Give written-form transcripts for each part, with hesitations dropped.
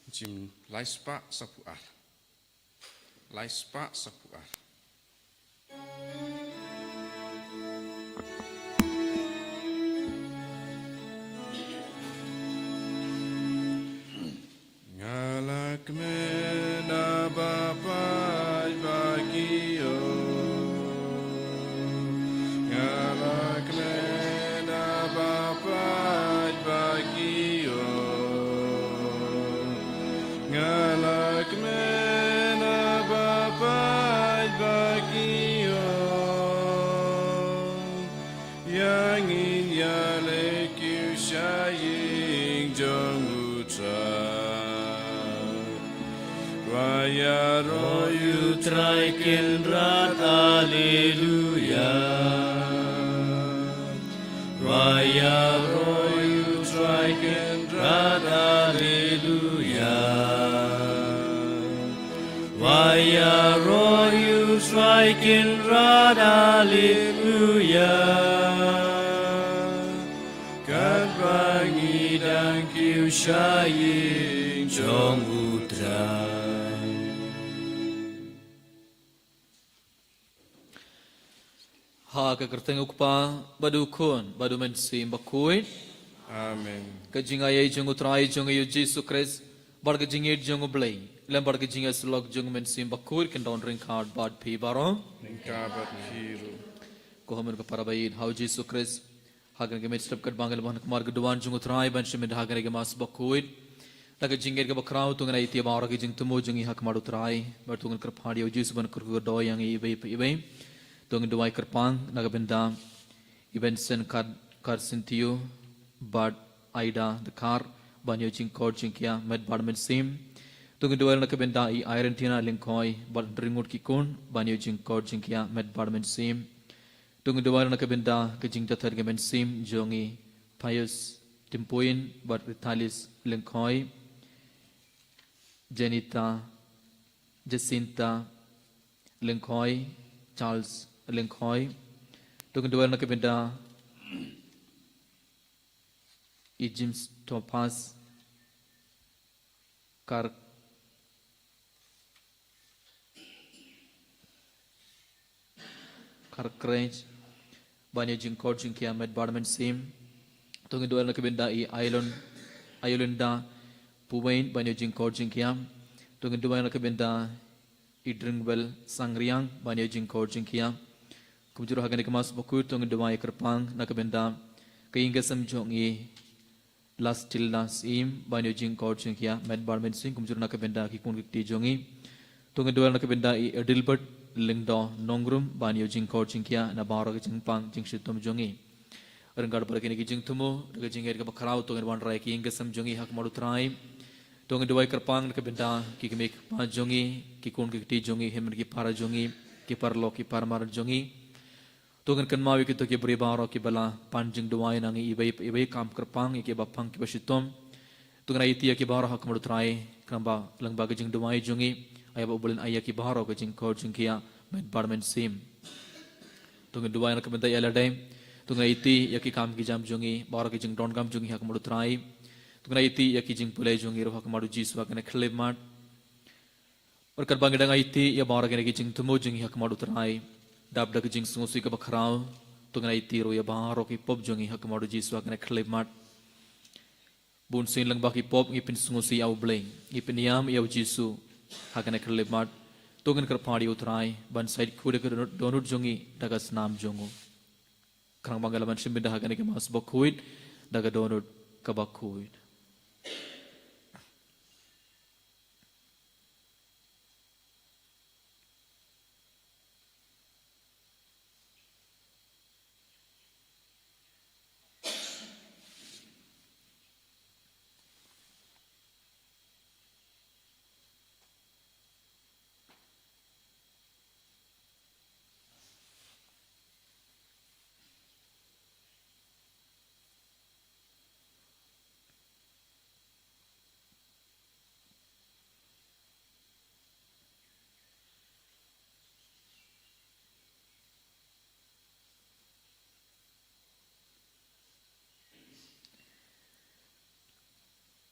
Jim Laispa Sapuar. Laispa Sapuar. Ngalak mena bapai bagio. Ngalak mena bapai bagio. Ngalak mena bapai bagio. Yang inyale kyushaying jongutra. Vaya royu traiken rat alleluia. Vaya royu traiken rat alleluia. Vaya royu traiken rat alleluia. Kat bangi dan kiu syaying jong utrai. Ha ka kerteng ukpa badu kun badu men sim bakui Amen. ka jinga ye jung utrai jung yu Jesus Christ bar ka jinge jung blai lem bar ka jinga slok jung men sim bakui kan don ring card bad pi baro Ningkabat kiru. ko hamen ka parabaid how Jesus Christ hagan ke met step kat bangal ban kumar ka duan jung utrai ban shim hagan ke mas bakui laka jinge ka bakrau tungan ai ti bar ka jing tumo jung hak madu trai bar tungan kar phadi yu Jesus ban kur do yang i be Tungan duai kerpang naga benda event sen kar sintiu bad aida the car banyo jing kor jing kia med badmen sim tungan duai naga benda I Argentina linkoi bad ringut ki kun banyo jing kor jing kia med badmen sim tungan duai naga benda ke jing jathar ke men sim jongi payus timpuin bad ritalis linkoi Janita Jacinta linkoi Charles Lengkoi, tungan dua nak benda, James Topaz, Kar Crange, banyak jingkor jingkia med barman sim, tungan dua nak benda Iolanda, Puwain banyak jingkor jingkia, tungan dua nak benda Idringbel Sangriang banyak jingkor jingkia. Kumjuru hagan ikemas buku tong dua kerpang nak benda keingga samjongi las tilnas im banyo jing kor jingkia med barmen sing kumjuru nak benda kikun kiti jongi tong dua nak benda I Dilbert lingdo nongrum banyo jing kor jingkia na baro ke jingpang jing shitom jongi renggar perkini ki jing tumu daga jing er ka bakrau tong wan rai keingga samjongi hak maru trai tong dua kerpang nak benda kikmik pa jongi kikun kiti jongi hemer ki para jongi ki parlo ki parmar jongi Tungan kan mawi kita ke beri baro ke bala panjang doai nangi ibai kam kerpang ke bapang ke basitom tungan aiti ke baro hak madu trai kamba lang baga jing doai jungi ayah boleh ayah ke baro ke jing kor jing kia med barmen sim tungan doai nak bentai ala dai tungan aiti ya ke kam ke jam jungi baro ke jing don kam jungi hak madu trai tungan aiti ya ke jing pulai jungi ro hak madu jiswa kena kleb mat और कर बांगे डंगा इती या बारा के जिंग तुमो जिंग हक माडू तराई डाब डग जिंग सुंगसी का बखराव तो गना इती रो या बारो की पप जिंग हक माडू जिसवा कने खले माट बुन सिन लंग बाकी पप इपिन सुंगसी आउ ब्लेंग इपिन याम याउ जिसु हक कने खले माट तो गन कर पाड़ी उतराई बन साइड खुदे कर दोनुट जिंगी डगा स्नाम जिंगो खरंग बांगे लमन शिमिंदा हक कने के मास बखुइट डगा दोनुट कबखुइट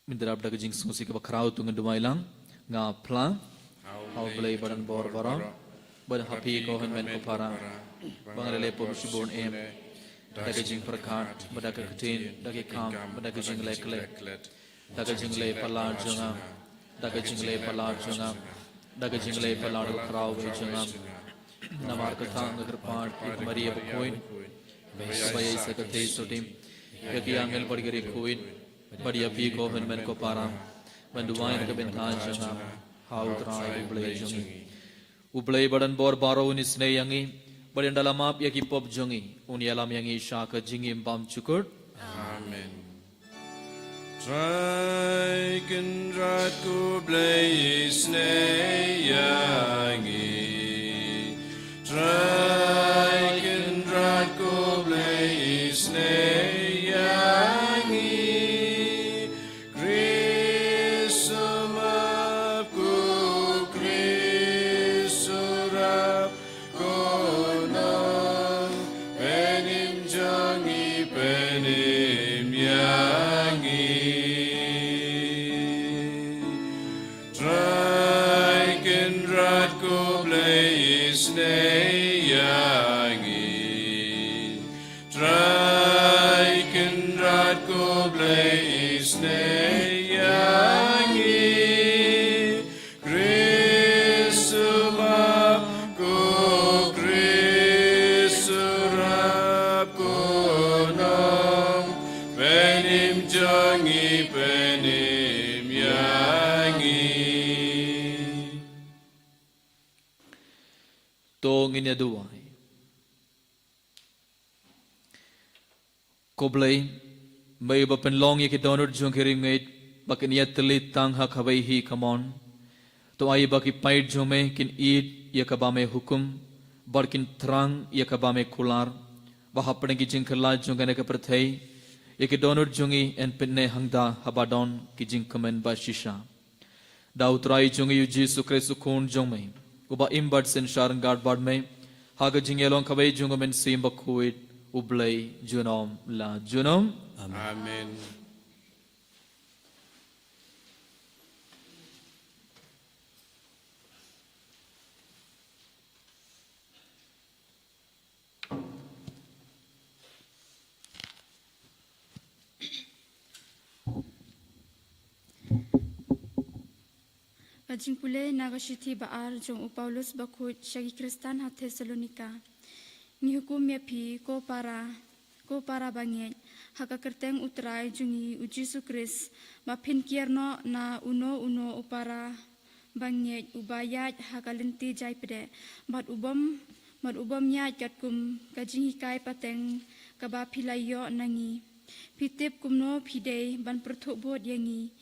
mindrap dak jing susi ke bakrau tungan dumai lang nga plang hau blai badan bor baram bad happy ko hen men ko para bangrele pom subon em dak jing prakat badak ketin dak kam badak jing leklet dak jing le palar jonga dak jing le palar jonga dak jing le palar krau we jonga namar katha ngagrpat maria koin bayai sakate sotim yaki angel bargari koin बढ़िया पी को हनमन को पारा बंदुवाइन के बिंथा जंगा हाउ त्राई उबले बड़न बोर बारो निस्ने यंगी बड़े डलामाप यकी पप जंगी उन यलाम यंगी शाक जिंगी बम चुकुर Amen. Draken rat ko blaze yangi. Draken rat ko blaze yangi. ngin duai koblai mai ba pen long ye ki donor jong kiring ngait bakin yat tli tang ha khabai hi come on to ai ba ki pait jome kin eat ye ka ba me hukum barkin thrang ye ka ba me kular ba hapne ki jing khla jong ne ka prathai ye ki donor jongi en pinne hangda habadon ki jing kamen ba shisha dautrai jongi yu jisu kristu khun jongmai uba imbad sen sharan guard bad में हाग जिंगेलों कबई जुंगमें सीम बखुइट उबलई जुनोम ला जुनोम Amen. Kajing pule nagasithi baar jong Paulus bakut syagi Kristan ha Thessalonika. Ni hukum ya pi ko para banget haka kerteng utrai jungi uji sukris mapin kierno na uno upara banget ubayat haka lenti jai pede mat ubam ya katkum kajing hikai pateng kaba pilayo nangi pitip kumno pidei ban perthuk bot yangi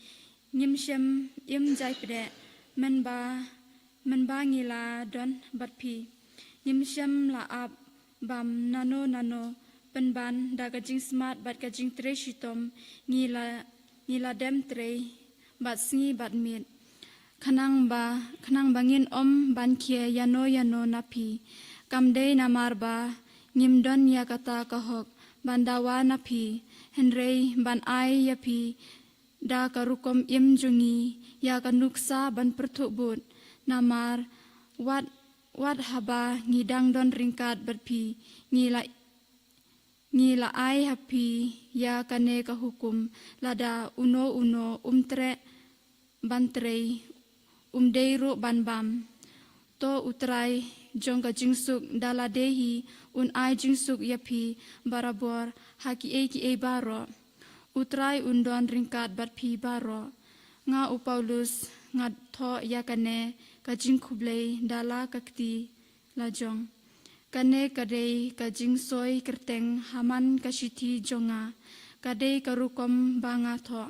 nyimshem im jai pede man ba ngila don bat pi nyimsham la ab bam nano penban da kajing smart bat kajing tre shitom ngila dem tre bat singi bat mit khanang bangin om ban khie yano napi kamdei namar ba nyim don ya kata kahok bandawa napi henrei ban ai yapi da karukom im jungi ya kanuksa ban perthubut namar wat haba ngidang don ringkat berpi ngila ai hapi ya kane ka hukum lada uno umtre bantrei umdeiru banbam to utrai jongka jingsuk daladehi un ai jingsuk yapi barabor haki e baro utrai undon ringkat berpi baro nga Paulus nga tho yakane kajing khublei dala kakti lajong kane kadei kajing soi kerteng haman kasithi jonga kadei karukom banga tho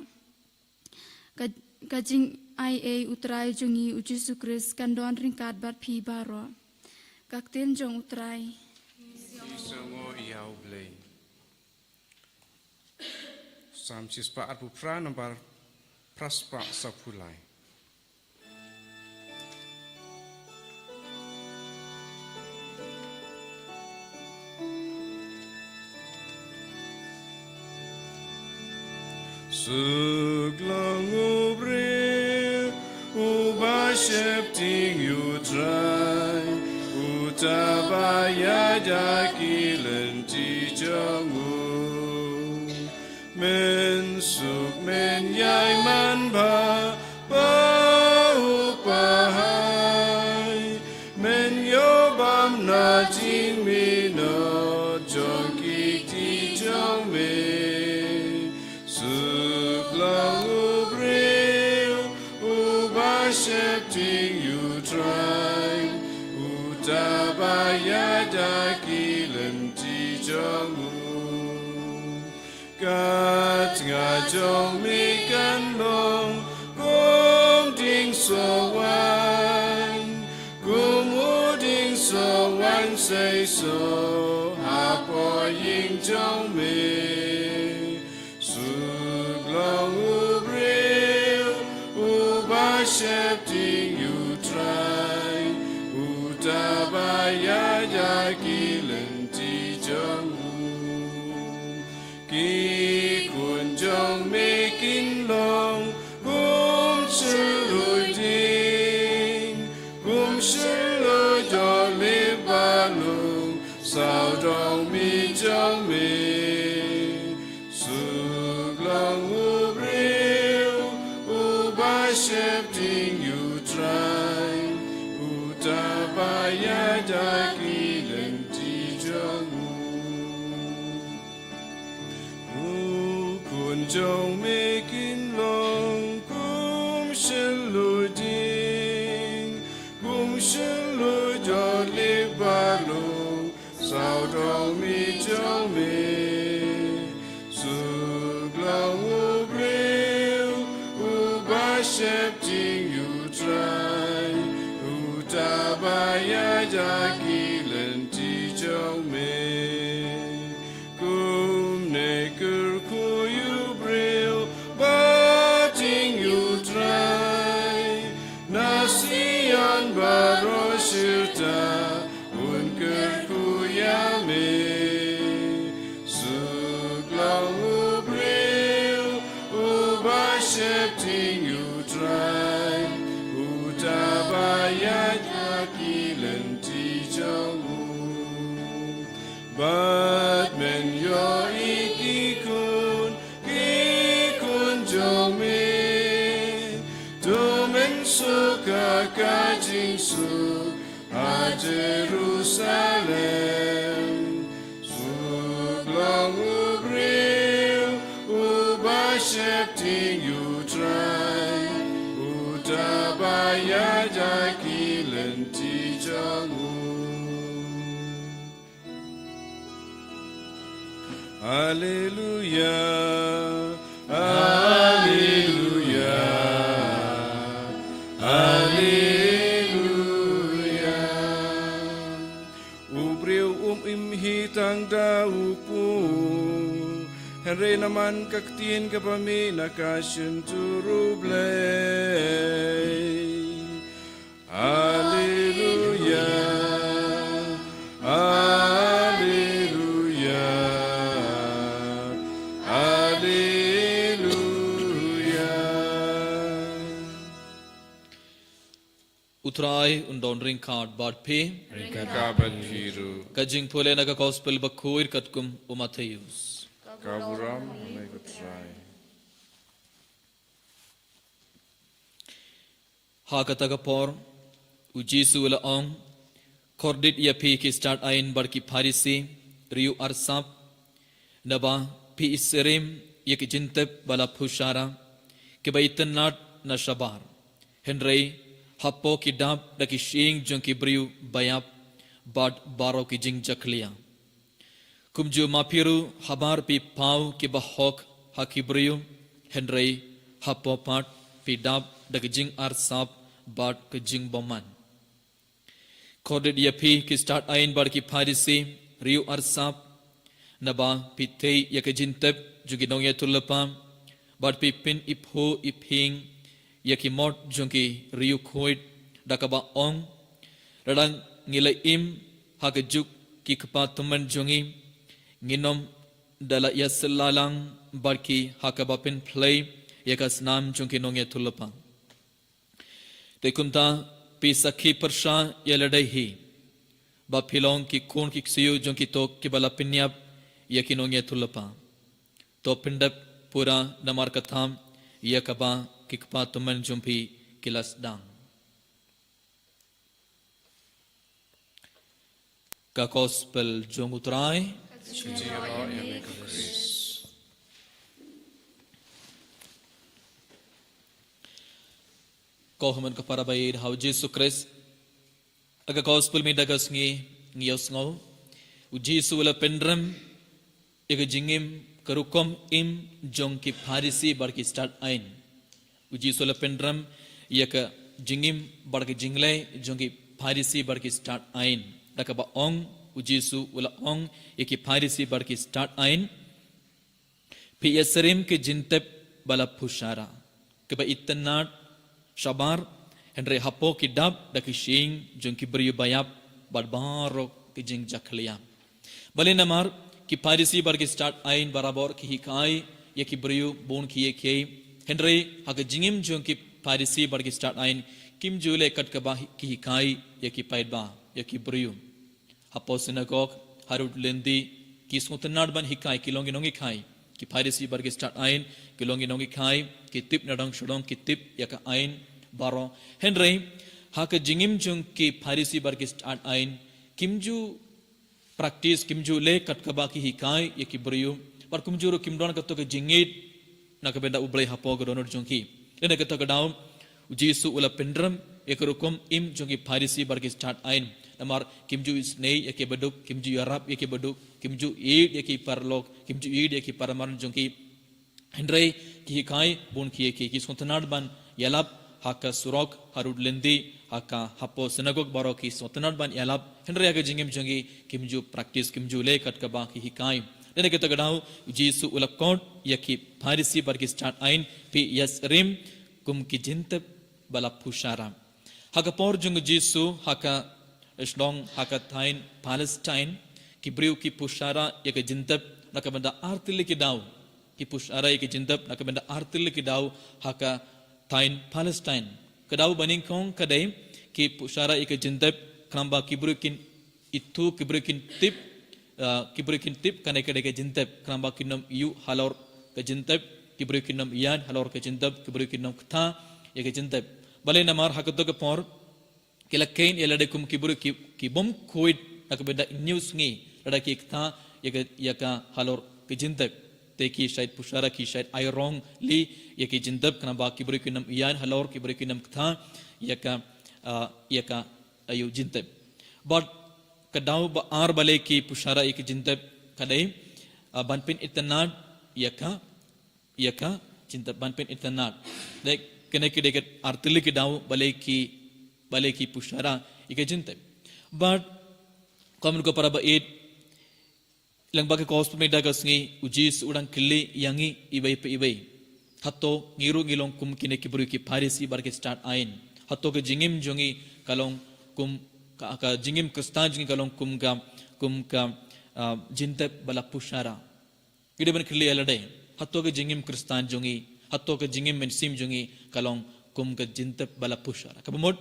kajing ai utrai jongi uji sukris kandon ringkat bat phi baro kakten jong utrai Songo iau blei. Samsis paat pupra nambar praspa sapulai. Suglong worshiping you try utabaya jakilen ti jongu men suk men yai man ba bahai men yo bam na jing mi no jong ki ti jong me suk long worshiping you try utabaya dakilen ti jongu kat nga jong mi kan long gong ding so wan gong u ding so wan say so ha po ying jong me suk long worshiping you try utabaya jakilen ti jongu ki kun jong me kin long gum shui ding gum shui jo le balung sao dong mi jong me suk long worshiping you try utabaya jakilen ti jongu kun jong me kin long kum shilu ding kum shilu jo le balung sao dong mi jong me suk long worshiping you try utabaya jakilen ti jong me kum ne kur ku you bril bating you try nasian baroshita un kur ku ya me suk long bril worshiping you try utabaya jakilen ti jongu but men yo ikikun jong me to men suka kajing su a Jerusalem suk long ubril worshiping you try utabaya jakilen ti jongu Hallelujah Hallelujah Hallelujah Ubriu imhitang daupu Henry naman kaktiin ka pa mi nakasyon turublay Hallelujah Hallelujah Utrai undon ring card bad pe Kabal hiru kajing pole naga gospel bakuir katkum umatheus Kaburam may try hakataga por ujisu la ong kordit ya pi ki start ain bar ki pharisi riu arsap naba pi isrim ye ki jintep bala phushara ke baitan nat na shabar henry hapo ki dab da ki shing jong ki briu bayap bad baro ki jing jakliya kumju mapiru habar pi pau ki bahok hakibriu henry hapo pat pi dab da ki jing arsap bad ki jing boman Koded yapi ki start ain bar ki pharisi riu arsap naba pi thei yak jintep jugi nong yatulapa bar pi pin ipho iphing yaki mot jungi riu khoid dakaba ong radang ngilai im hakajuk ki khapa tuman jungi nginom dala yaslalang bar ki hakaba pin play yakas nam jungi nong yatulapa Tekunta pisakhi persha yaladaihi. Ba pilong ki kun ki siyu jong ki tok ki bala pinyap yakinongye tulapa. To pindap pura namar katham yakaba kikpa tuman jumpi kilas dang. Ka gospel jong utrai. Suci Allah yang Kristus. Kohuman kepada bayi hau Yesus Kristus. Aga gospel mi dagas ngiyos ngaw. Ujisu wala pendram. Iga jingim karukom im jong ki Pharisi bar ki start ain. Ujisu wala pendram. Iaka jingim bar ki jinglay jong ki Pharisi bar ki start ain. Daka ba ong ujisu wala ong iki Pharisi bar ki start ain. Pi yasarim ke jintep bala pushara. Keba itanat shabar Henry hapo ki dab da ki shing jong ki beriu bayap barbaro ki jing jakhliya. Bale namar ki Pharisi bar ki start ain barabar ki hikai ye ki beriu bon ki ye ke Henry hak jingim jong ki Pharisi bar ki start ain kim jule kat ka ba ki hikai ye ki paidba ye ki beriu. Hapo synagogue harut lendi ki smutanad ban hikai ki longi nongi khai ki Pharisi bar ki start ain ki longi nongi khai ki tip nadang shudong ki tip ya ka ain baro Henry hak jingim jong ki Pharisi bar ki start ain kimju practice kimju le kat kaba ki hikai ye ki beriu par kumjuro kimdon ka to ka jingit na ka benda ublai hapo ga donor jong ki ene ka to ka daum Jesu ula pendram ye ka rukum im jong ki Pharisi bar ki start ain namar kimju isnei ye ki beduk kimju yarab ye ki beduk kimju eid ye ki parlok kimju eid ye ki paramaran jong ki Henry ki hikai bon ki ye ki sontanad ban yalab haka surok harud lendi haka hapo synagogue baro ki sotanad ban yalab Henry aga jingim jongi kimju practice kimju le kat ka ba ki hikai dene ke tagadau Jesu ulakot yaki Pharisi bar ki start ain pi yasrim kum ki jintep bala pushara haka por jong Jesu haka esdong haka thain Palestine ki briu ki pushara yaka jintep nakabanda artil ki daw ki pushara yaki jintep nakabanda artil ki daw haka Thain Palestine kadau baning kong kadai ki pushara ik jintep kramba kibrukin itu kibrukin tip kanai kadai ke jintep kramba kinom yu halor ke jintep kibrukin nom iyan halor ke jintep kibrukin nom kta ye ke jintep bale namar hakato ke por kilakain yelade kum kibru ki bom koid nakabeda news ngi lada ki kta ye ka halor ke jintep teki syait pushara ki syait airong li yaki jindab kana ba kibri kinam iyan halor kibri kinam kथा yaka ayu jindab but kadau ba ar bale ki pushara yaki jindab kadai banpin itanad yaka jindab banpin itanad dek kene ki deket artili ki dau bale ki pushara yaki jindab but kamun ko para ba it lang bagi gospel me dagas ngi ujis udang kili yangi ibai hatto ngiru ngilong kum kine ki buru ki Pharisi bar ki start ain hatto ke jingim jongi kalong kum ka jingim kristan jongi kalong kum ka jintep bala pushara ide ban kili alade hatto ke jingim kristan jongi hatto ke jingim mensim jongi kalong kum ka jintep bala pushara kabamod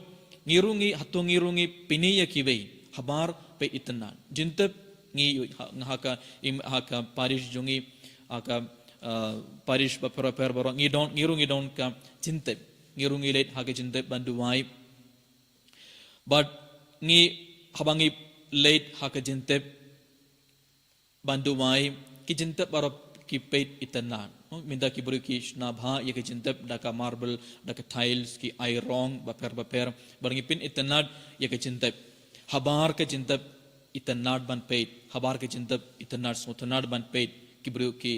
ngirungi hatto ngirungi piniya ki bai habar pe itna jintep ngi haka parish jongi haka parish per baro ngi don ka jintep ngirungi late haka jintep banduwai but ngi habangi late haka jintep banduwai ki jintep baro ki peit itanan minda ki buru ki shnabha ye ki jintep daka marble daka tiles ki iron baper barangi pin itanad ye ki jintep habar ka jintep itanad ban peit habar ke jintep itanad sotanad ban peit kibru ki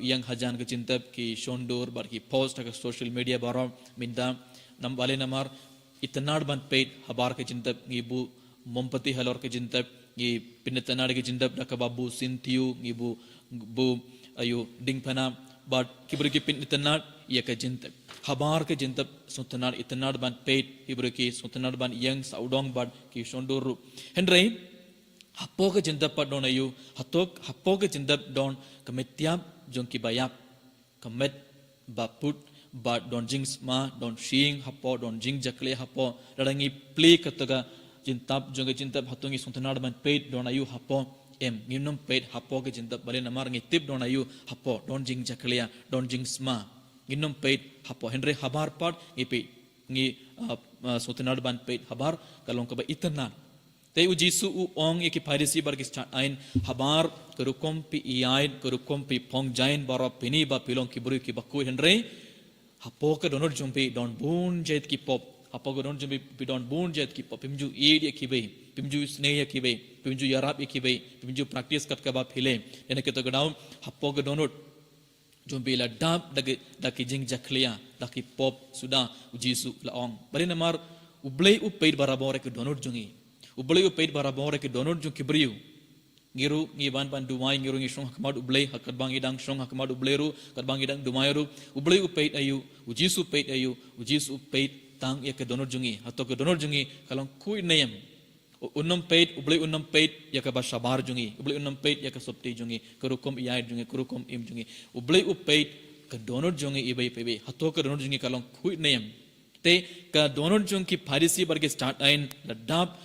yang hajan ke jintep ki shondur bar ki post ka social media baro minda nam wale namar itanad ban peit habar ke jintep ngibu mompati halor ke jintep ngi pinatanad ke jintep da ka babu sintiu ngibu bu ayu dingpana but kibru ki pin itanad ye ke jintep habar ke jintep sotanad itanad ban peit kibru ki sotanad ban yang saudong ban ki shondur Henry hapo ke jindap pat don ayu hapo ke jindap don kemetiap jong ki bayap kemet baput but don jing sma don shing hapo don jing jakle hapo radangi play kataga jintab jonga jintab hatungi suntanar ban paid don ayu hapo em nginum paid hapo ke jintab bale namar ngitip don ayu hapo don jing jakle don jing sma nginum paid hapo henry habar part ngi ngi suntanar ban paid habar kalong ka ba itna te u jisu u ong ki phairisi bar ki start ain habar kerukom pi iain kerukom pi phong jain baro pini ba pilong ki buru ki baku henry hapo ka donor jumpi don bun jet ki pop hapo ka don jumpi pi don bun jet ki pop pimju id ki be pimju sneh ki be pimju yarap ki be pimju practice kat ka ba phile ene ke to gadaw hapo ka donor jumpi la dab dak jing jaklia dak pop sudah u jisu la ong bari namar ublei u paid barabore ke donor jungi ublei u paid barabore ke donor jung kibriu ngiru ngiban pan dumai ngiru ngi shong hakmad ublei hakat bang idang shong hakmad ubleiru kat bang idang dumairu ublei u paid ayu ujisu paid ayu ujisu paid tang ya ke donor jungi atau ke donor jungi kalong kui nayam unnam paid ublei unnam paid ya ke basabar jungi ublei unnam paid ya ke sopti jungi kerukom iai jungi kerukom im jungi ublei u paid ke donor jungi ibai pebe atau ke donor jungi kalong kui nayam te ke donor jung ki pharisi barge start ain ladap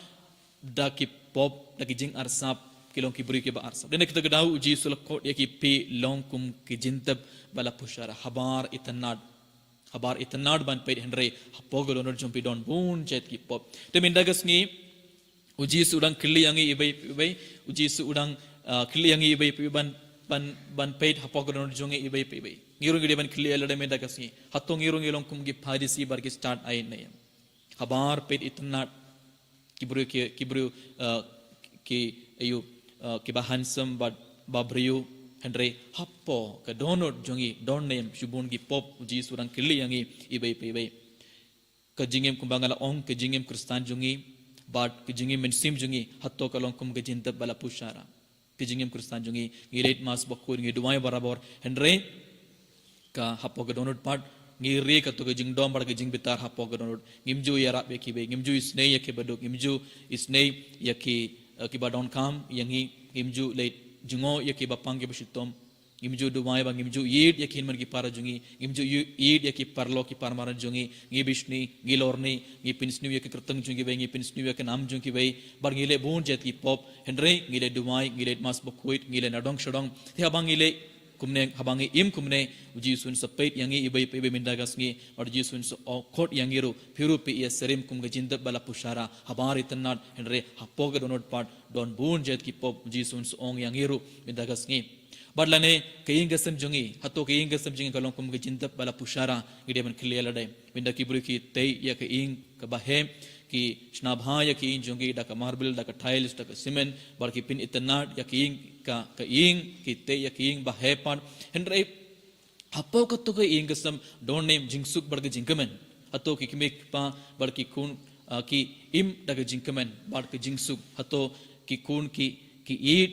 da ki pop da ki jing arsap kilong ki buri ki ba arsap dene kita gedau uji sulakot ya ki pe long kum ki jintab bala pushara habar itanad ban pe henry hapogo donor jumpi don bun jet ki pop te mindagas ngi uji sudang kili yangi ibai uji sudang kili yangi ibai ban pe hapogo donor jungi ibai ngirung gede ban kili alade mindagas ngi hatong ngirung ilong kum ki pharisi bar ki start ain nayam habar pe itanad kibru ki ayu ki ba handsome ba brio henry hapo ka donor jongi don name shubun ki pop uji surang kili yangi ibai ka jingem kumbangala ong ka jingem kristan jongi but ka jingem mensim jongi hatto ka long kum ka jinta bala pushara ka jingem kristan jongi ngilet mas bakkur ngi duai barabor henry ka hapo ka donor part ngiri ka to ka jing dom bar ka jing bitar hapo ka donor ngimju yara be ki be ngimju isnei ya ke baduk ngimju isnei ya ki ba don kam yangi ngimju late jungo ya ki bapang ke besitom ngimju dumai bang ngimju yid ya ki man ki para jungi ngimju yid ya ki parlo ki parmara jungi ngi bishni ngi lorni ngi pinsni ya ki kerteng jungi be ngi pinsni ya ki nam jungi be bar ngile bon jet ki pop henry ngile dumai ngile mas bokuit ngile nadong shodong the abang ngile kumne habangi im kumne uji sun sapait yangi ibai pebe mindagas ngi or uji sun so khot yangiru phiru pe ya serim kum ga jinda bala pushara habari tanad henre hapoga donot part don bun jet ki pop uji sun so ong yangiru mindagas ngi badlane kayin gasam jungi hato kayin gasam jungi kalong kum ga jinda bala pushara ngide ban khliya ladai minda ki buri ki tei ya kayin ka bahem ki shnabha ya ki jungi da ka marble da ka tiles da ka cement bar ki pin itanad ya ki ka ing ki te ya ki ing bahepan henry hapo ka to ka ing gasam don name jingsuk bar ka jingkamen hato ki kimek pa bar ki kun ki im da ka jingkamen bar ka jingsuk hato ki kun ki eat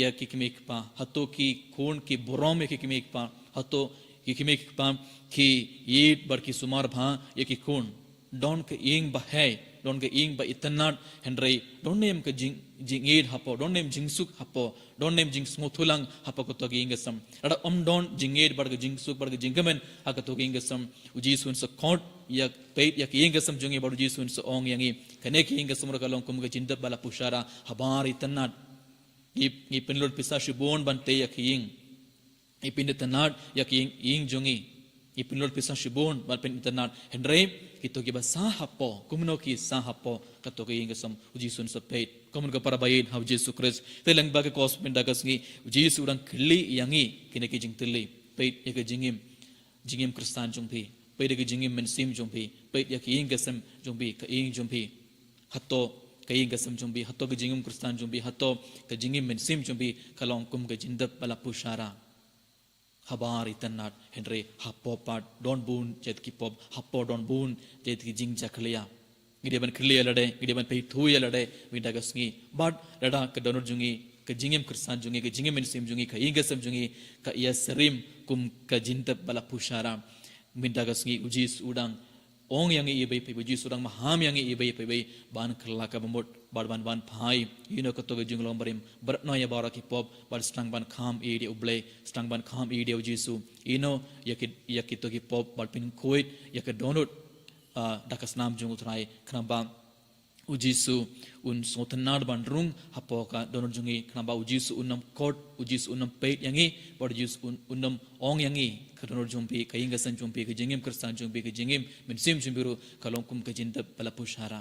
ya ki kimek pa hato ki kun ki borom ya ki kimek pa hato ki kimek pa ki eat bar ki sumar bha ya ki kun don ka ing bahai don ka ing ba itanad henry don name ka jing eat hapo don name jingsuk hapo don name jing smotulang hapo ko to ing gasam ada don jing eat bar ka jingsuk bar ka jingkamen ha ka to ing gasam uji sun sa court ya peit ya ki ing gasam jungi bar uji sun sa ong yangi kane ki ing gasam ra kalong kum ka jinda bala pushara habar itanad i penlor pisa shibon bante ya ki ing ipin itanad ya ki ing jungi ipinlor pisa shibon bal pen itanad henry kito ki ba sa hapo kumno ki sa hapo kato ki ingasam uji sun sa peit komun ka para bayin ha Jesus Christ telang ba ka kos pen dagas ngi uji surang kli yangi kine ki jing tili peit ya ka jingim kristan jungpi peit ya ka jingim mensim jungpi peit ya ki ingasam jungpi ka ing jungpi hato ka ingasam jungpi hato ka jingim kristan jungpi hato ka jingim mensim jungpi kalong kum ka jindap bala pushara habar itanat henry hapo part don bun jet ki pop hapo don bun jet ki jing jakliya ngide ban kliya lade ngide ban pe thuya lade winda gasngi but lada ka donor jungi ka jingem kristan jungi ka jingem mensim jungi ka ingasam jungi ka yasrim kum ka jintab bala pushara winda gasngi ujis udang ong yang ibai pe buji sudang maham yang ibai pe ban kelaka bemut ban phai ino ko jing long barim beratno ya bara ki pop bar stang ban kham e de uble stang ban kham e de jisu ino yakit to ki pop bar pin koit yak donut dakas nam jung utrai khnamba ujisu un sotanar ban rung hapoka donut jungi khnamba ujisu unam court ujisu unam peit yangi bar jisu unam ong yangi kadonor jumpi kayinga san jumpi ke jingim kristan jumpi ke jingim mensim jumbiru kalongkum ke jinta palapushara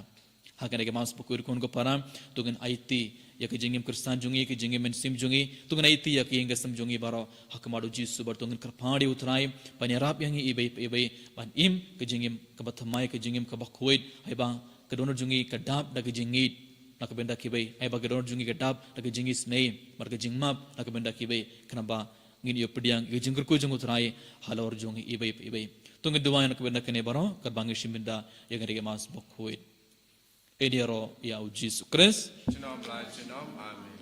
hakan ke mas pukur kon ko param tugen IT ya ke jingim kristan jungi ke jingim mensim jungi tugen IT ya ke inga sam jungi baro hakmadu jisu bar tugen karpadi utrai panirap yangi ibai ban im ke jingim ke bathamai ke jingim ke bakhoid haiba kedonor jungi kedap da ke jingit nak benda kibai haiba kedonor jungi kedap da ke jingis nei bar ke jingmap nak benda kibai kenapa ngin yo pediang yo jingkur ko jungu trai halor jungi ibai tugen duwa nak benda kene baro karbangi shiminda ya ke mas bakhoid Ediaro ya Jesus Christ. Chinom la chinom amen.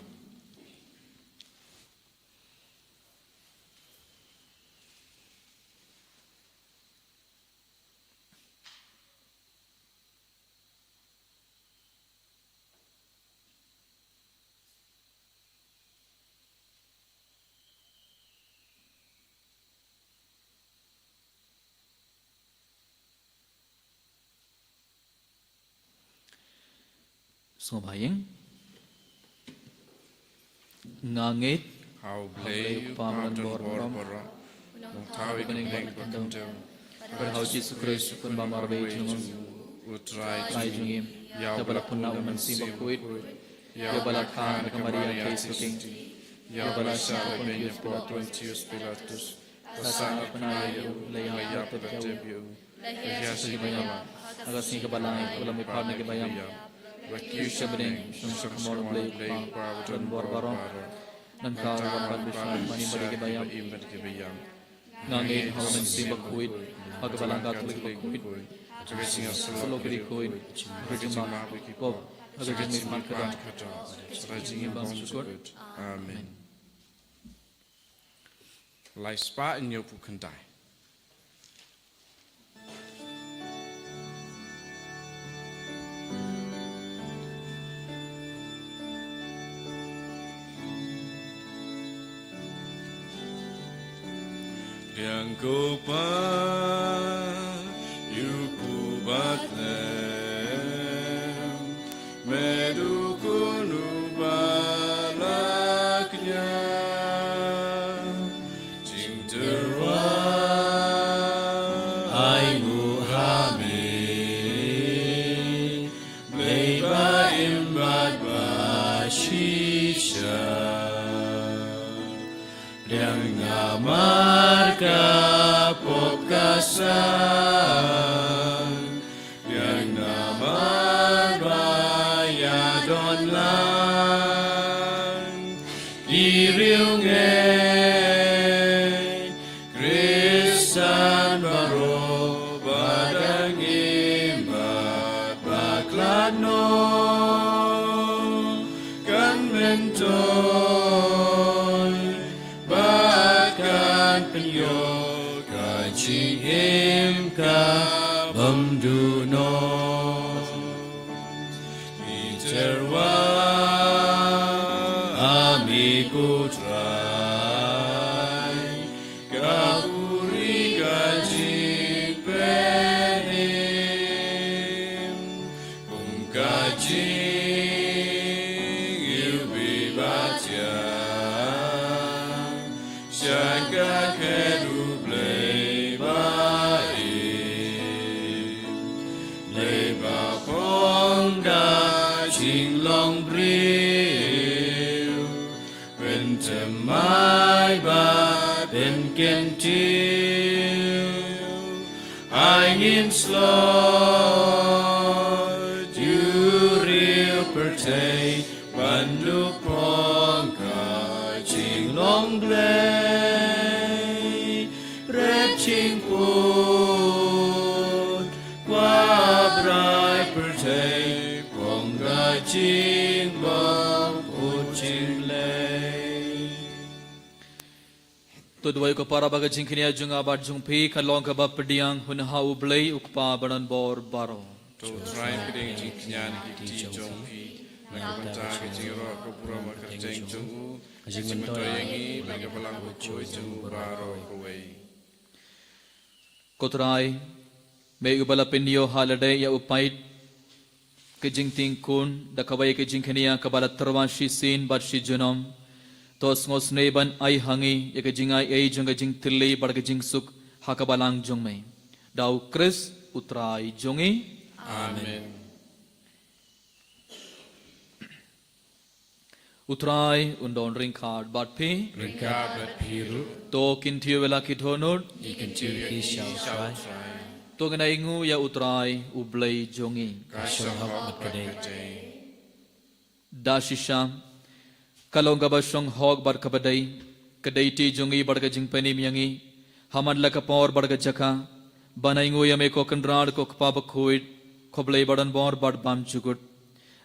Sobayeng ngangit How blay pamalan bor bor Long tawi kuning kuning bandung berhau Jesus Christ kun bamarbe jungun utrai lai jungim ya bala punna uman simba kuit ya bala khan kamaria kesuking ya bala sa Pontius Pilatus kasana penayu leya terjauh Yasi bayam agasing kebalai ulam iparne ke bayam Yusha bedeng sumsuk mor blay dan bor baro nan kau warban bishan mani bari ke bayam ngangit halaman simba kuit agabalang katolik kuit solo kiri kuit berjumlah kop agar jemi makada bang syukur Amen. Lai spa in yopu kandai. Yang ko pa yupu batlem medu kunu balaknya jing terwa ai Muhammad meba imbat bashisha yang marka pokasan yang namar bayadon lan iriunge Kristan baro badang imbat baklano kan mentoy penyo kajim ka bamduno iterwa amiku try kahuri kajim penim kajim ilbi batya Shaka kedu play by Leba ponga ching long bril Winter my ba ben kentil I in slow you real pertain Bandu ponga ching long blade Ching pun Quabrai pertay Ponga ching bang Uching lay Tudway ko para baga jingkinia jung abad jung pi kalong ka ba pediang hun hau blay ukpa banan bor baro. To try piding jing kinyan ki jong pi. Nagabanta ki jiro ko pura makarjeng jung u. Jing mentoyangi bagapalang ucoy jung baro kaway. Kotray may ubala pinyo holiday ya upait ke jing ting kun da kaway ke jingkinia kabalat terwan shi sin bat shi junom. Tos ngos neban ay hangi ya ke jing ay jung ke jing tili bar ke jing suk hakabalang jung may. Daw Chris utray jungi. Amen. Utray undon ring card bat pi. Ringka bat piru. To kintiyo wala kithonod. Ikan ciu ki shao try. To gana ingu ya utray ublay jungi. Kasong hok makadeng. Dashisham kalong gabasyong hog bar kabaday kadayti jungi bar ka jing panim yangi hamad la kapor bar ka jaka banay ngu yame ko kandrad ko kapabakhuit khoblay badan bor bad bam chugut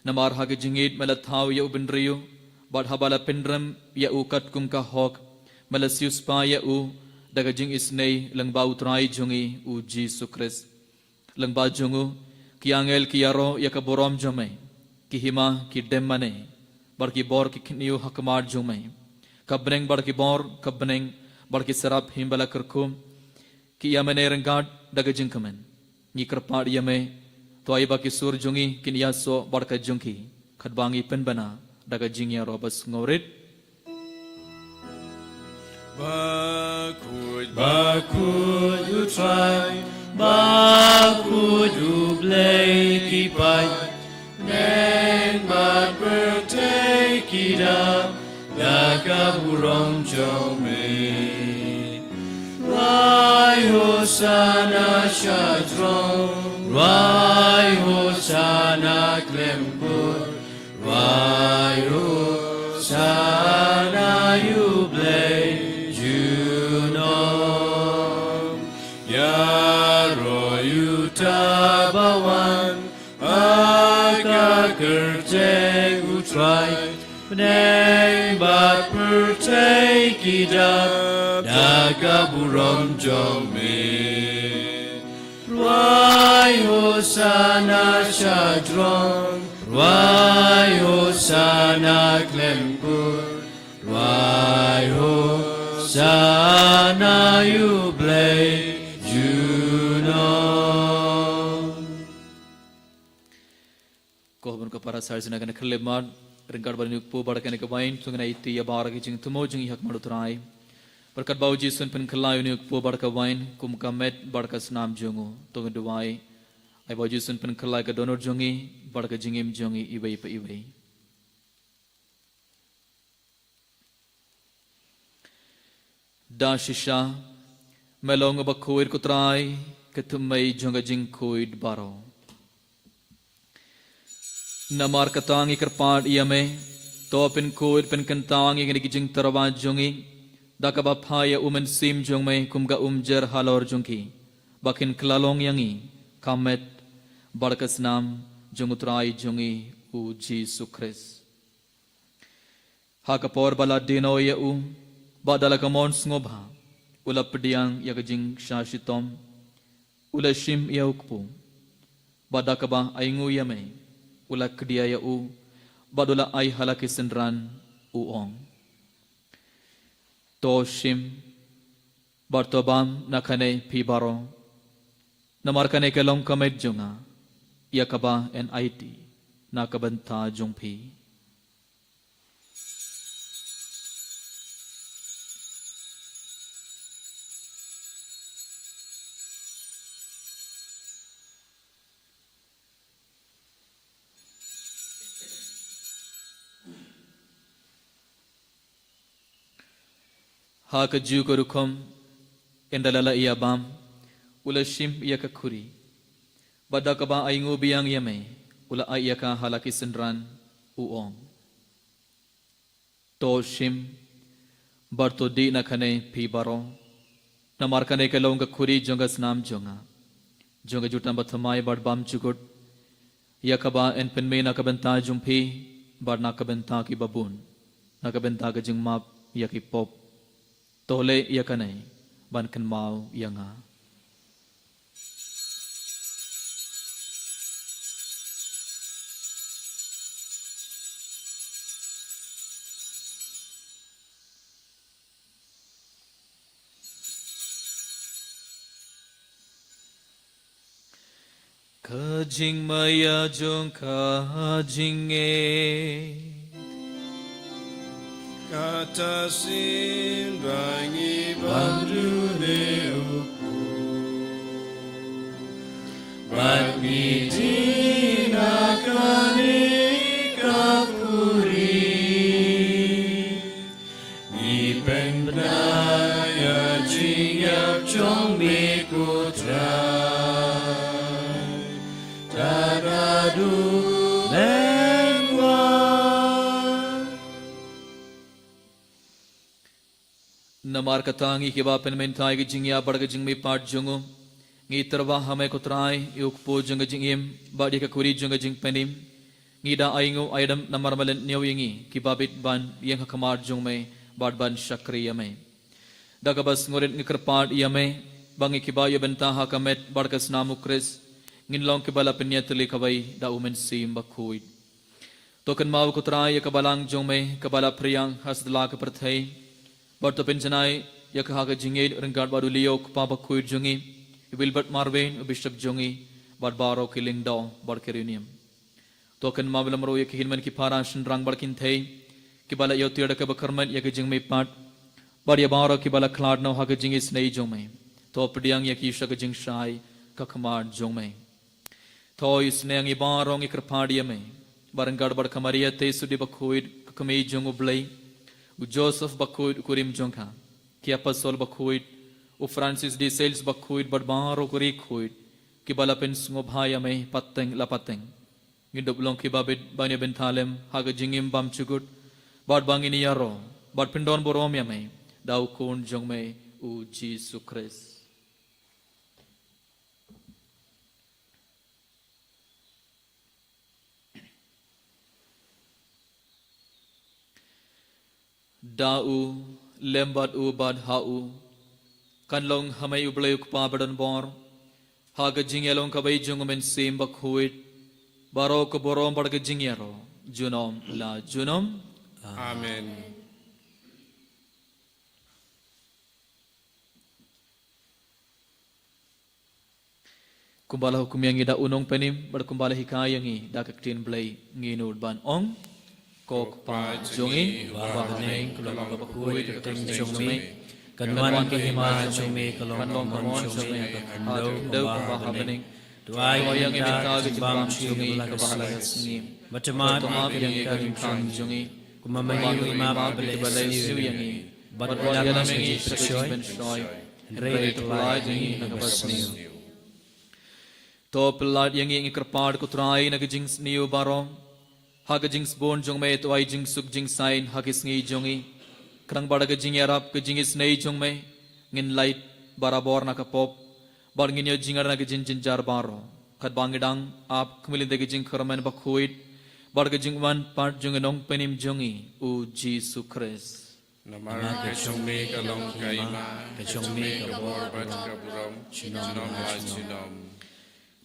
namar ha ke jingit malathaw ya ubinriyo bad habala pindram ya ukat kum ka hog malasius pa ya u daga jing isnay langba utray jungi u Jesus Christ langba jungu kiangel kiyaro ya kaborom jomay kihima ki demmane bar ki bor ki kniu hakmar jumai kabneng bar ki bor kabneng bar ki sarap himbala kerkum ki yamene rengad daga jingkamen ni kerpad yame to aiba ki sur jungi kin yaso bar ka jungki khadbangi penbana daga jingya robas ngorit Bakud you try bakud you play keep Neng bat bertake it up, Dakaburong Jome. Rai Hosana Shadron, Rai Hosana Klempur, Rai Hosana Yuble Juno. Yaro Yutabawan. Kerjeng utrai Neng bat bertake it up Dagaburom jome Rai Hosana Shadron Rai Hosana Klempur Rai Hosana Yuble Juno. Kohbun ka para sarsina kana khlemar ringkar barni po barkane ka bain sungna iti ya bar ki jing tumo jing hak madutrai berkat bauji sun pen khlayu ni po barka bain kum ka met barka snam jungu to nduwai ai bauji sun pen khlai ka donor jungi barka jingim jungi ibai pa ibai da shisha melong ba khuir kutrai ketumai junga jing khuid baro Namar katangi kerpad iyame to pen kuid pen kentangi ngini kijing tarawan jungi dakaba phaya umen sim jungme kumga umjer halor jungki bakin klalong yangi kamet barkas nam jungutrai jungi u Jesus Christ hakapor bala dino ya u badala kamon ngobha ulapdiang yakajing shashitom ulashim ya ukpu badakaba aingu yame ulak dia ya u badula ai halaki sendran uong toshim bartobam nakane pibaro namarkane kelong kamed junga yakaba NIT nakabanta jungpi ha ka ju ko rukom endalala iya bam ulashim iya ka khuri bada ka ba aingu biang yame ula iya ka halaki sendran uong to shim barto di na khane phi baro namar kane ka long ka khuri jongas nam jonga jonga jutam bathamai bad bam chukut ya ka ba en pen me na ka benta jumpi bar na ka benta ki babun na ka benta ka jingmap ya ki pop tole ia kanai ban kan mau yanga Kajing maya jong kajing Kata simbangi bandu neuku Bagi tinakani kapuri Ni pendaya jingyap jong mikutra Tadadu menwa Namar katangi kiba penmentai ke jingya bar ke jingmi part jungu ngi terwa hame kutrai yuk po jung jingim badi ka kuri jung jing penim ngi da aingu aidam namar malen new yingi kibabit ban yang kamar jung me bad ban shakri yame daga bas ngorit ngi kerpad yame bangi kiba yo benta ha kamet barkas namu kris ngin long kibala penyat li kabai da umen sim bakhuid token mau kutrai ya kabalang jung me kabala priyang hasdla ka perthai Barto penjanai ya kahaga jingid renggat baru liok papa kuit jungi Wilbert Marvin Bishop jungi bar baro killing do bar kerunium token mabilam ro ya kihinman ki para shin rang bar kin thei ki bala yo tiada ka bakarman ya jing me pat bar ya baro ki bala khlad no haga jingi snei jong me to pdiang ya ki shag jing shai ka khamar jong me to isne ngi baro ngi krpadi me barangad bar kamaria te sudi bakhuid kame jong ublai u Joseph Bakhuid kurim jongka ki apostol Bakhuid u Francis de Sales Bakhuid badbaro kuri khuid ki balapen sngo bhaya me pateng lapateng ngidoblong ki babet banya bentalem haga jingim bam chugut bad bangini yaro bad pindon borom ya me dau kun jong me u Jesus Christ Dau lembat u bad hau kanlong hamay ublay ukpa badan bor haga jingyalong kabay jungumen sim bakhuit baro ko borom barga jingyaro junom la junom Amen kumbala hukum yang ida unong penim bar kumbala hikayangi da kaktin blay nginud ban ong kok pa jungi bahaneng kulong bakhuit kating jungme kanwan ke hima jungme kalong kon jungme kando bahaning tuai yang ibinta ke bam jungi kabahala sngim batamat yang ikang kang jungi kumamayu ima balai siuyangi badwala mengi presyoy rei tulai jungi nagabasniu to pelad yang ingi kerpad kutrai nagajing sniu barong haga jings bon jong me to ai jing suk jing sain hagis ngi jongi krang bada ga jing yarap ga jingis nei jong me ngin light barabor na ka pop bar ngin yo jingar na ga jin jin jar baro khat bangidang ap khmilin de ga jing kharman ba khuit bar ga jing wan part jong nong penim jongi u Jesus Christ Namar ke chongme kalong kaima ke chongme ka bor bat ka buram chinom la chinom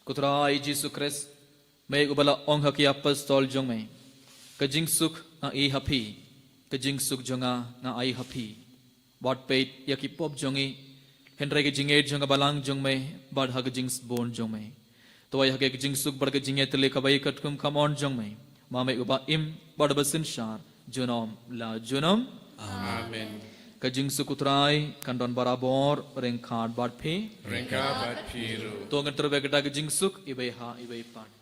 kutra ai Jesus Christ may ubala ong haki apostol jong me kajing suk na I happy kajing suk jonga na I happy bot peit yaki pop jongi henry ke jinge jonga balang jong me bad hag jings bon jong me to ai hage jing suk bar ke jinge tele kabai katkum come on jong me ma me uba im bad basin shar junom la junom Amen kajing suk utrai kandon barabor reng khad bad phe Rengka bat piru to nganter vegada kajing suk ibai ha ibai pat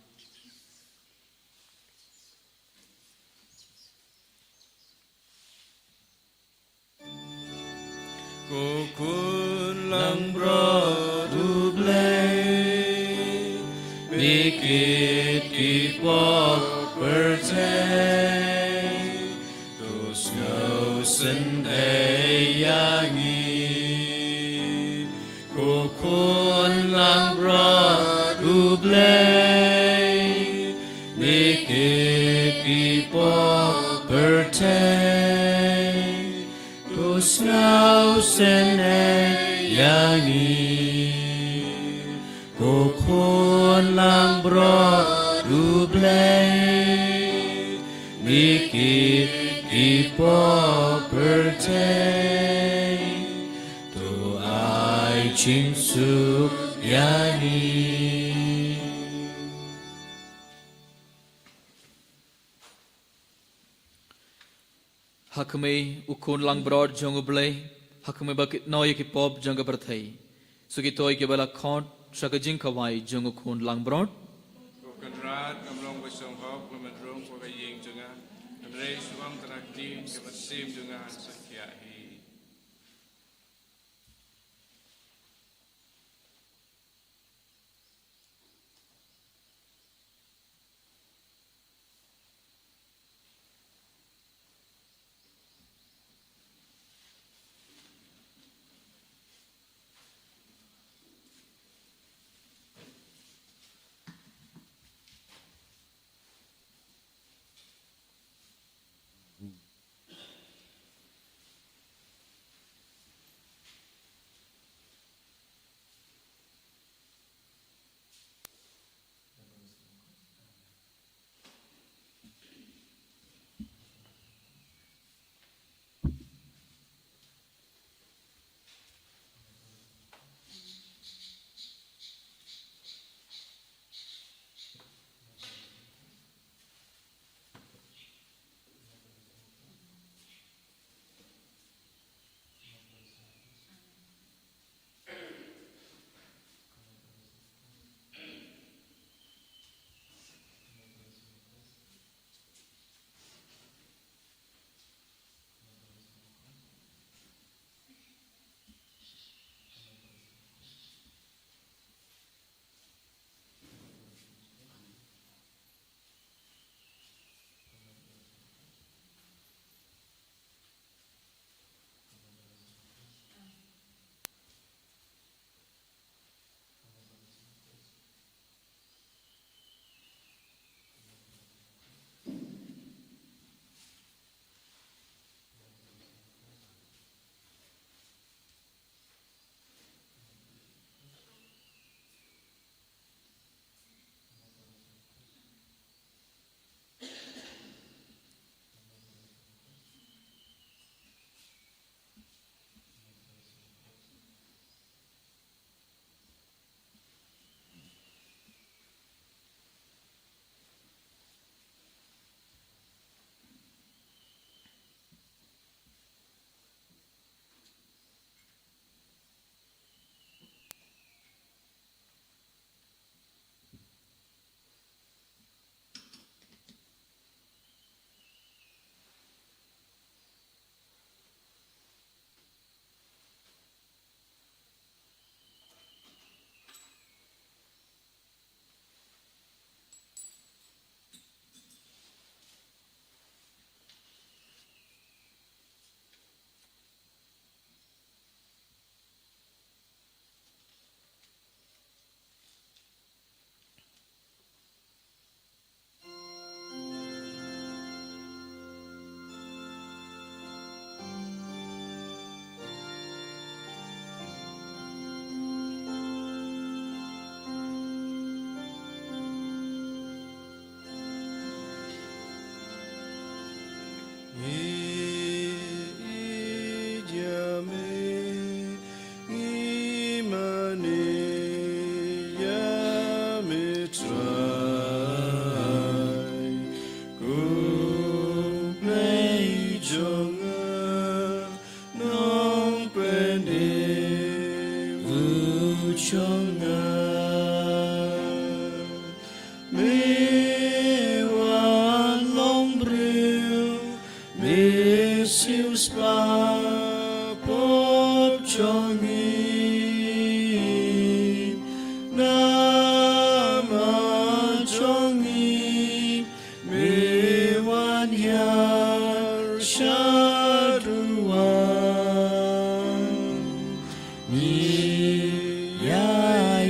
Kukun lang brodublay Bikit kipok pertay Tus ngausen ayangi Kukun lang brodublay Bikit kipok pertay snow sene yani ko khon lang bro du play mikit ipo pertain to ai ching su yani Hakme ukun lang broad jong uble hakme bakit noy ki pop jong berthai sugi toy ke bala khot sakajing khawai jong ukun lang broad kan rat kamlong besong hok lemat rong ko kayeng jangan rei suang traktim ke masim jangan sakya hi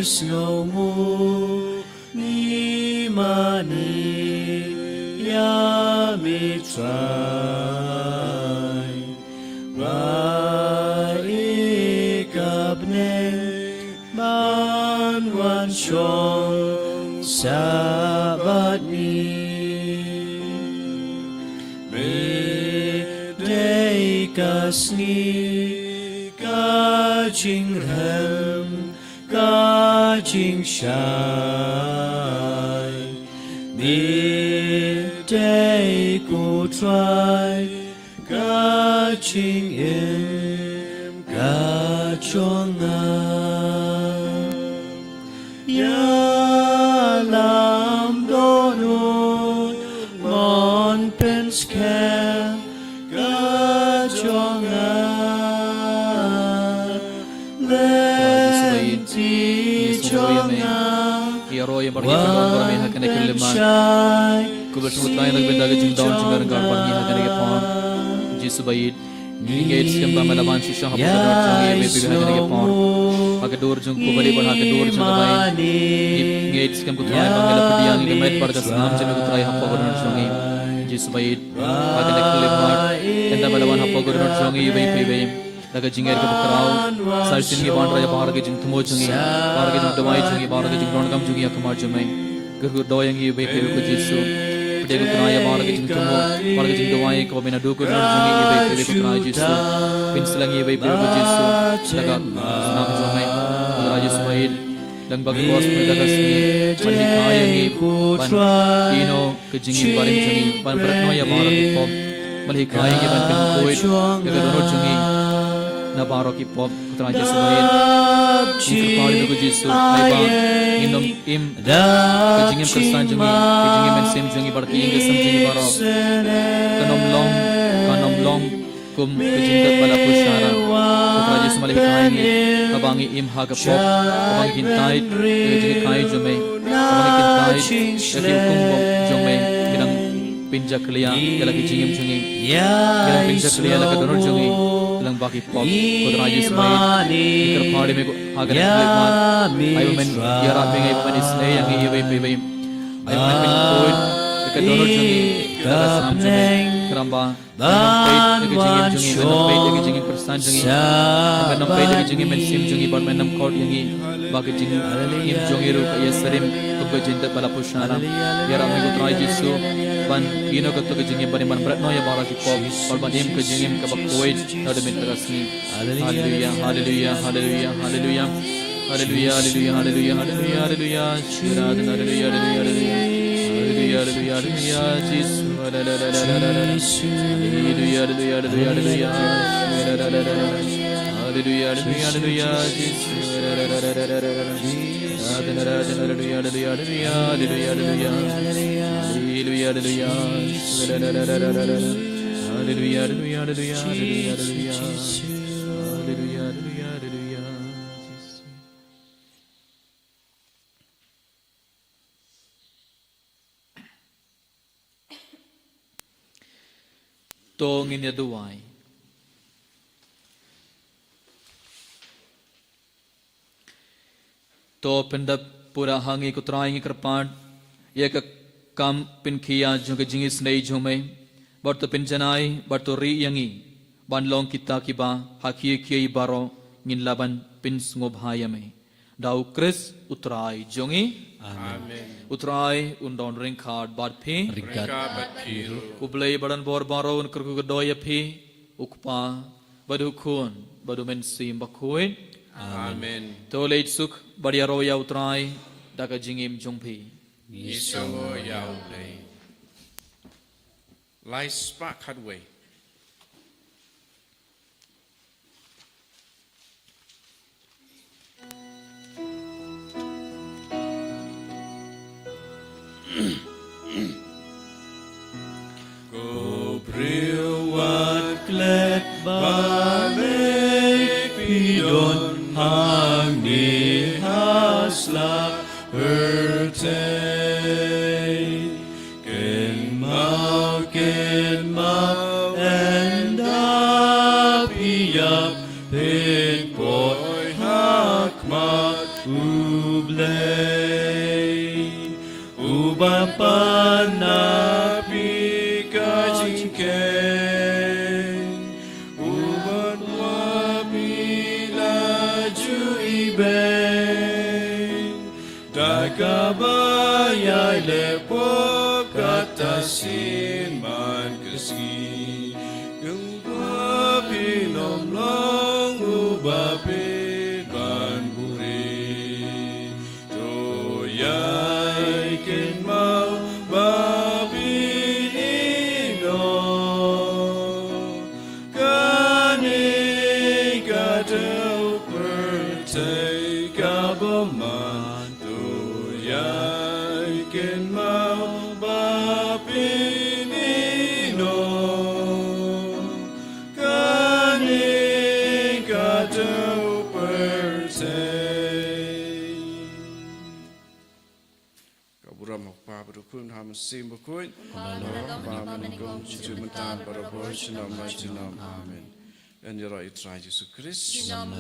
Snow mo ni mani ya mi try sabat ni Day kasni ka jing rem ka jing shai Day ku try ka jing im ka chonga Ya lam donut mon penskem ka chonga lenti chonga Ya roh yang pergi ke dalam kami hakane keleman ku bersama lain lagi benda jing daun jing gar pergi hakane ke pon Yesus baik Ingit skamba malaman shisha hapu kadar jangi bebi hakane ke pon Hakadur jung ku bali ban hakadur jung baik Ingit skam ku try mangala pediang ke met pada senam jenu ku try hapu kadar jangi Yesus baik hakane keleman enda malaman hapu kadar jangi bebi bebi Laga jinger ke bukarau sarsin ke ban raya bahar ke jing tumo jangi bahar ke jing dawai jangi bahar ke jing rongam jangi akamar jamai gur doyang ye bebi ku Yesus Pedega kunaya bahar ke jing tumo bahar ke jing dawai ko bena du ku jangi ye bebi ku kunaya Yesus pin selang ye bebi ku Yesus laga senam jamai Putra Yesus baik dan bagi bos pedega sini manhi kaya ye ban ino ke jingi baring jangi ban pratnoya bahar ke pom manhi kaya ye ban pin koit laga donor jangi na baro ki pop Putra Yesus baik Terpali lagu Yesus Aiba Inom im Kejingim kersan jungi Kejingim mensim jungi Berarti ingesam jungi baro Kanom long Kum kejingdat bala pusyara Putra Yesus malih kaini Kabangi im haga pop Kabangi kintait Kejingi kai jume Kabangi kintait Kaki hukum bom jume Binang pinja kelia Yala kejingim jungi Binang pinja kelia Laka donor jungi Lang baki pop Putra Yesus baik Ikar padi me hagan lekmat ayo men yara me ayo men isne yang iye bay bay ayo men pin koin ikar donor jungi daga sam jungi keramba nam pait ke jingim jungi nam pait ke jingim persan jungi nam pait ke jingim men sim jungi bar men nam kod yangi baki jingim im jungi ru ka yesarim kubba jinda bala pushana yara me Putra Yesus ban ino ka to ke jingim ban man bratno ya bara ki pop or ban im ke jingim ka bakoit nade men tagasni hallelujah hallelujah hallelujah hallelujah hallelujah hallelujah hallelujah hallelujah hallelujah shiradana hallelujah hallelujah hallelujah hallelujah hallelujah Jesus hallelujah hallelujah hallelujah hallelujah hallelujah hallelujah Jesus hallelujah hallelujah hallelujah hallelujah hallelujah hallelujah hallelujah hallelujah hallelujah hallelujah Tongin ya duwai To pendap pura hangi kutraingi kerpan ya ka kam pin khiya jo ke jingis nei jome bar to pin janai bar to ri yangi ban long kita kiba hakie kiai baro ngin laban pin ngob hayame dau kris utrai jongi amen utrai undon ring khad bad phi Ringka bathiru ublei badan bor baro un kerku doya phi ukpa badu khun badu men sim bakhuin Amen Toleit suk badia roya utrai daga jingim jongphi Isongo yau nei Lai spark hadway Go brewat gled balik pidon hang ni hasla hurtay Ken mau and up pin boy hakma ublay ubapa napi kajingken uban wabila juiben dagabay lepok katasin man keski Gengpa pinom long ubapit ban buri Toyai kin mau babinino Kani kadau pertai kabaman Toyai kin mau babinino Kani kadau pertai Kaburam hokpa berukun ham sim berukun Pamanagong cucumentan berabur Shalom Amen Dan ya Roh Itra Yesus Kristus Shalom.